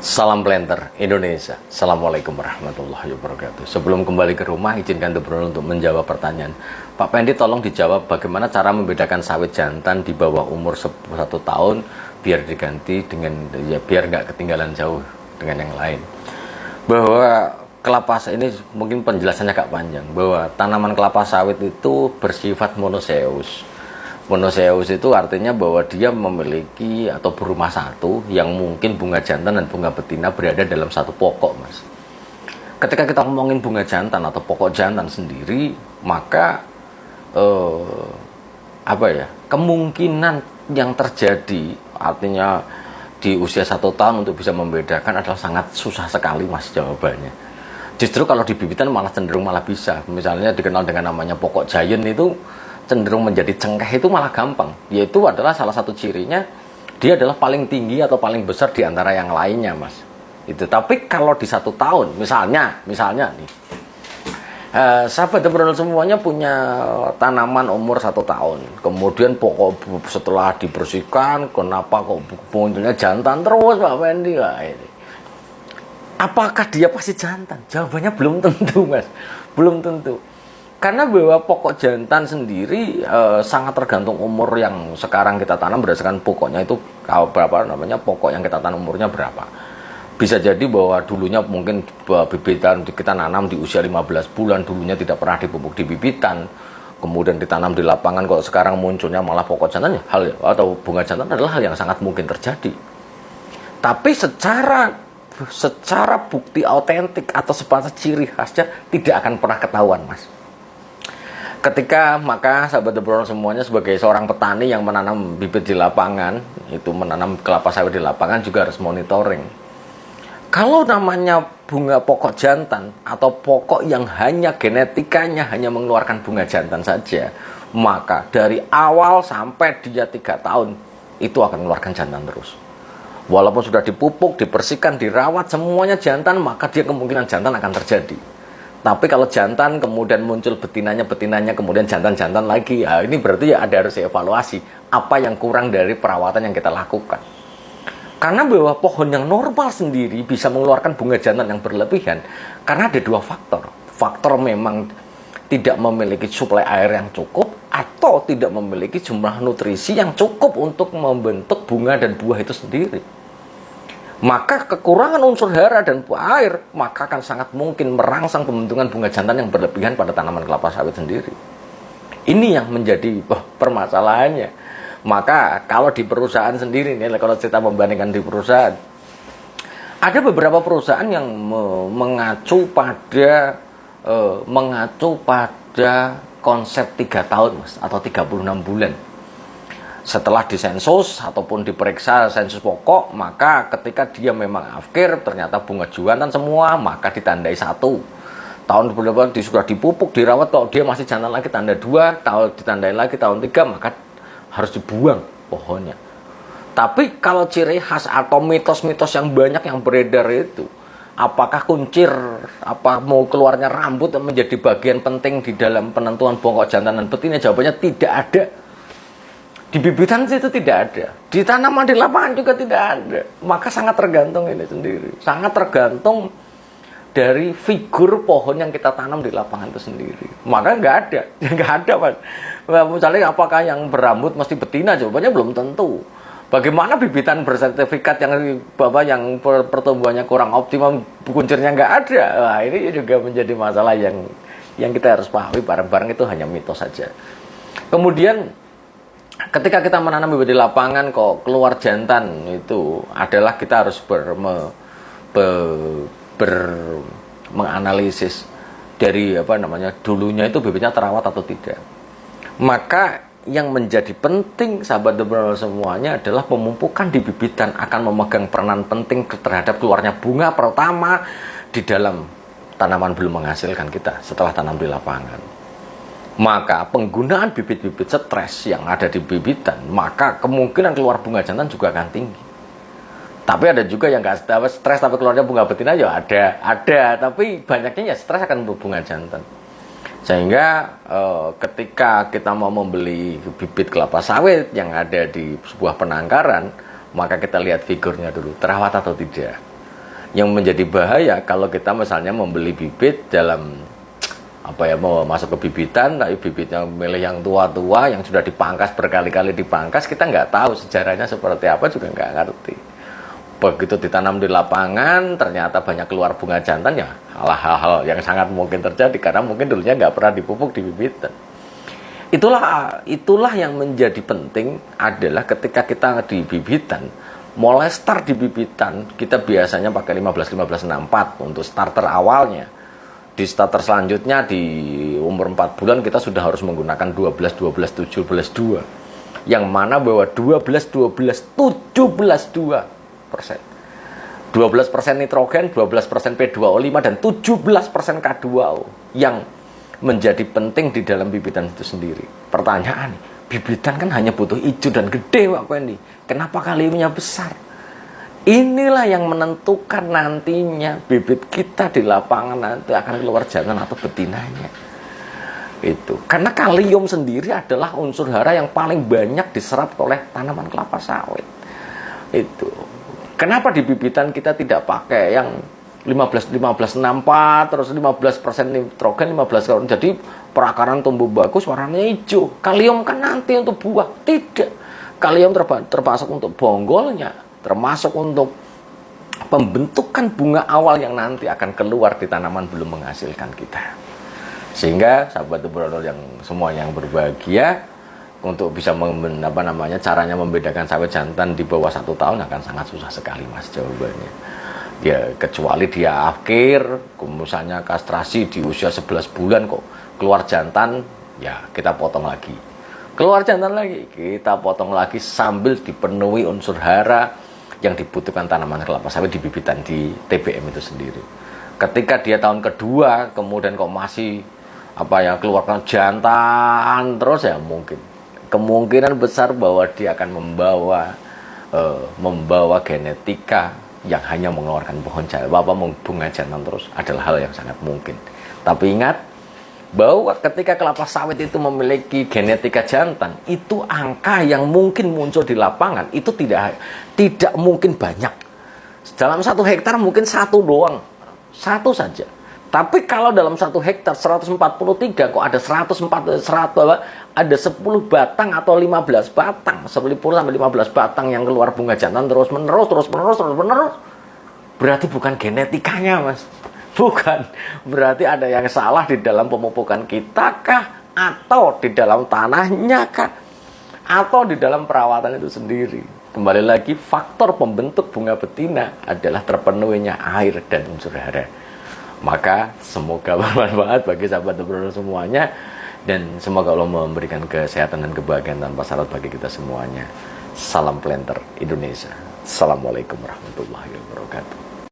Salam planter Indonesia. Assalamualaikum warahmatullahi wabarakatuh. Sebelum kembali ke rumah, izinkan Bro untuk menjawab pertanyaan. Pak Pendi, tolong dijawab bagaimana cara membedakan sawit jantan di bawah umur 1 tahun biar diganti dengan biar nggak ketinggalan jauh dengan yang lain. Bahwa kelapa ini mungkin penjelasannya agak panjang. Bahwa tanaman kelapa sawit itu bersifat monoseus. Monoseus itu artinya bahwa dia memiliki atau berumah satu yang mungkin bunga jantan dan bunga betina berada dalam satu pokok, Mas. Ketika kita ngomongin bunga jantan atau pokok jantan sendiri, maka kemungkinan yang terjadi artinya di usia 1 tahun untuk bisa membedakan adalah sangat susah sekali, Mas, jawabannya. Justru kalau di bibitan malah cenderung malah bisa. Misalnya dikenal dengan namanya pokok giant itu cenderung menjadi cengkeh itu malah gampang, yaitu adalah salah satu cirinya dia adalah paling tinggi atau paling besar di antara yang lainnya, Mas. Itu. Tapi kalau di 1 tahun, misalnya nih, sahabat Bro semuanya punya tanaman umur 1 tahun, kemudian pokok setelah dibersihkan, kenapa kok munculnya jantan terus, Pak Pendi? Apakah dia pasti jantan? Jawabannya belum tentu, Mas, belum tentu. Karena bahwa pokok jantan sendiri sangat tergantung umur yang sekarang kita tanam berdasarkan pokoknya itu pokok yang kita tanam umurnya berapa. Bisa jadi bahwa dulunya mungkin bibitan kita nanam di usia 15 bulan, dulunya tidak pernah dipupuk di bibitan, kemudian ditanam di lapangan, kok sekarang munculnya malah pokok jantan, atau bunga jantan adalah hal yang sangat mungkin terjadi. Tapi secara bukti autentik atau sebatas ciri khasnya tidak akan pernah ketahuan, Mas. Maka sahabat Bro semuanya sebagai seorang petani yang menanam bibit di lapangan, itu menanam kelapa sawit di lapangan juga harus monitoring. Kalau namanya bunga pokok jantan atau pokok yang hanya genetikanya hanya mengeluarkan bunga jantan saja, maka dari awal sampai dia 3 tahun itu akan mengeluarkan jantan terus. Walaupun sudah dipupuk, dibersihkan, dirawat semuanya jantan, maka dia kemungkinan jantan akan terjadi. Tapi kalau jantan kemudian muncul betinanya kemudian jantan lagi, ini berarti ya harus dievaluasi apa yang kurang dari perawatan yang kita lakukan. Karena bahwa pohon yang normal sendiri bisa mengeluarkan bunga jantan yang berlebihan karena ada 2 faktor. Faktor memang tidak memiliki suplai air yang cukup atau tidak memiliki jumlah nutrisi yang cukup untuk membentuk bunga dan buah itu sendiri. Maka kekurangan unsur hara dan air maka akan sangat mungkin merangsang pembentukan bunga jantan yang berlebihan pada tanaman kelapa sawit sendiri. Ini yang menjadi permasalahannya. Maka kalau di perusahaan sendiri nih, kalau kita membandingkan di perusahaan, ada beberapa perusahaan yang mengacu pada konsep 3 tahun, Mas, atau 36 bulan. Setelah disensus ataupun diperiksa sensus pokok, maka ketika dia memang afkir ternyata bunga jantan semua, maka ditandai 1 tahun berapa sudah dipupuk, dirawat, kalau dia masih jantan lagi tanda 2 tahun, ditandai lagi tahun 3, maka harus dibuang pohonnya. Tapi kalau ciri khas atau mitos-mitos yang banyak yang beredar itu, apakah kuncir, mau keluarnya rambut menjadi bagian penting di dalam penentuan pokok jantan dan betina? Jawabannya tidak ada. Di bibitan itu tidak ada, di tanaman di lapangan juga tidak ada. Maka sangat tergantung ini sendiri, sangat tergantung dari figur pohon yang kita tanam di lapangan itu sendiri. Maka nggak ada, Mas. Misalnya apakah yang berambut mesti betina? Jawabannya belum tentu. Bagaimana bibitan bersertifikat yang pertumbuhannya kurang optimal, kuncirnya nggak ada? Nah, ini juga menjadi masalah yang kita harus pahami bareng-bareng, itu hanya mitos saja. Kemudian ketika kita menanam bibit di lapangan kok keluar jantan, itu adalah kita harus menganalisis dari dulunya itu bibitnya terawat atau tidak. Maka yang menjadi penting sahabat Bro semuanya adalah pemupukan di bibitan akan memegang peranan penting terhadap keluarnya bunga pertama di dalam tanaman belum menghasilkan kita setelah tanam di lapangan. Maka penggunaan bibit-bibit stres yang ada di bibitan, maka kemungkinan keluar bunga jantan juga akan tinggi. Tapi ada juga yang nggak stres tapi keluarnya bunga betina, ya ada. Tapi banyaknya ya stres akan bunga jantan. Sehingga ketika kita mau membeli bibit kelapa sawit yang ada di sebuah penangkaran, maka kita lihat figurnya dulu, terawat atau tidak. Yang menjadi bahaya kalau kita misalnya membeli bibit dalam mau masuk ke bibitan, tapi bibitnya milih yang tua-tua, yang sudah dipangkas berkali-kali dipangkas, kita nggak tahu sejarahnya seperti apa, juga nggak ngerti. Begitu ditanam di lapangan, ternyata banyak keluar bunga jantan, ya hal-hal yang sangat mungkin terjadi karena mungkin dulunya nggak pernah dipupuk di bibitan. Itulah yang menjadi penting adalah ketika kita di bibitan, mulai start di bibitan, kita biasanya pakai 15-15-64 untuk starter awalnya. Di starter selanjutnya di umur 4 bulan kita sudah harus menggunakan 12-12-17-2, yang mana bahwa 12-12-17-2%. 12% nitrogen, 12% P2O5, dan 17% K2O yang menjadi penting di dalam bibitan itu sendiri. Pertanyaan, bibitan kan hanya butuh hijau dan gede, Pak Wendy. Kenapa kaliumnya besar? Inilah yang menentukan nantinya bibit kita di lapangan nanti akan keluar jantan atau betinanya. Itu karena kalium sendiri adalah unsur hara yang paling banyak diserap oleh tanaman kelapa sawit. Itu kenapa di bibitan kita tidak pakai yang 15-15-64 terus 15% nitrogen, 15%, jadi perakaran tumbuh bagus, warnanya hijau. Kalium kan nanti untuk buah. Tidak, kalium termasuk untuk bonggolnya, termasuk untuk pembentukan bunga awal yang nanti akan keluar di tanaman belum menghasilkan kita. Sehingga sahabat Brodol yang semuanya yang berbahagia, untuk bisa caranya membedakan sawit jantan di bawah 1 tahun akan sangat susah sekali, Mas, jawabannya. Ya kecuali dia akhir, misalnya kastrasi di usia 11 bulan kok keluar jantan, ya kita potong lagi. Keluar jantan lagi, kita potong lagi sambil dipenuhi unsur hara yang dibutuhkan tanaman kelapa sawit di bibitan di TBM itu sendiri. Ketika dia tahun kedua kemudian kok masih keluarkan jantan terus, ya kemungkinan besar bahwa dia akan membawa genetika yang hanya mengeluarkan bunga jantan terus, adalah hal yang sangat mungkin. Tapi ingat bahwa ketika kelapa sawit itu memiliki genetika jantan, itu angka yang mungkin muncul di lapangan itu tidak mungkin banyak. Dalam 1 hektar mungkin 1 doang, 1 saja. Tapi kalau dalam 1 hektar 143 kok ada 10 batang atau 15 batang, 10-15 batang yang keluar bunga jantan terus menerus, berarti bukan genetikanya, Mas. Bukan, berarti ada yang salah di dalam pemupukan kita kah? Atau di dalam tanahnya kah? Atau di dalam perawatan itu sendiri? Kembali lagi, faktor pembentuk bunga betina adalah terpenuhinya air dan unsur hara. Maka semoga bermanfaat bagi sahabat Brodol semuanya, dan semoga Allah memberikan kesehatan dan kebahagiaan tanpa syarat bagi kita semuanya. Salam Planter Indonesia. Assalamualaikum warahmatullahi wabarakatuh.